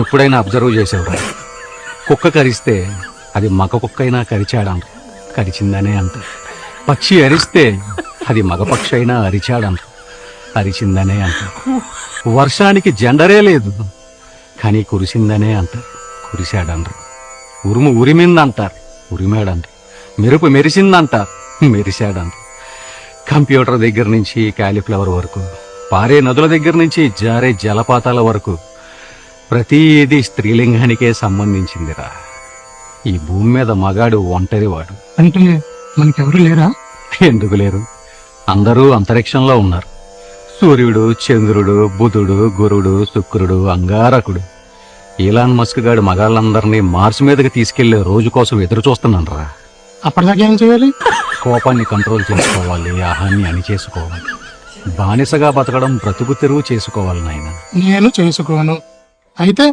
ఎప్పుడైనా అబ్జర్వ్ చేసేవరా? కుక్క కరిస్తే అది మగ కుక్క అయినా కరిచాడంటారు, కరిచిందనే అంటారు. పక్షి అరిస్తే అది మగ పక్షి అయినా అరిచాడంటారు, అరిచిందనే అంటారు. వర్షానికి జెండరే లేదు కానీ కురిసిందనే అంటారు, కురిశాడంటారు. ఉరుము ఉరిమిందంటారు, ఉరిమాడంటారు. మెరుపు మెరిసిందంటారు, మెరిశాడంటారు. కంప్యూటర్ దగ్గర నుంచి కాలీఫ్లవర్ వరకు, పారే నదుల దగ్గర నుంచి జారే జలపాతాల వరకు ప్రతిదీ స్త్రీలింగానికే సంబంధించిందిరా. ఈ భూమి మీద మగాడు ఒంటరివాడు. అంటే మనకెవరు లేరా? ఎందుకు లేరు? అందరూ అంతరిక్షంలో ఉన్నారు. సూర్యుడు, చంద్రుడు, బుధుడు, గురుడు, శుక్రుడు, అంగారకుడు. ఈలాన్ మస్క్ గాడు మగాళ్ళందరినీ మార్స్ మీదకి తీసుకెళ్లే రోజు కోసం ఎదురు చూస్తున్నానరా. అప్పటిదాకా ఏం చేయాలి? కోపాన్ని కంట్రోల్ చేసుకోవాలి, ఆహాన్ని అణిచేసుకోవాలి. బానిసగా బతకడం బ్రతుకు తెరువు చేసుకోవాలి నాయన. నేను చేసుకోను. అయితే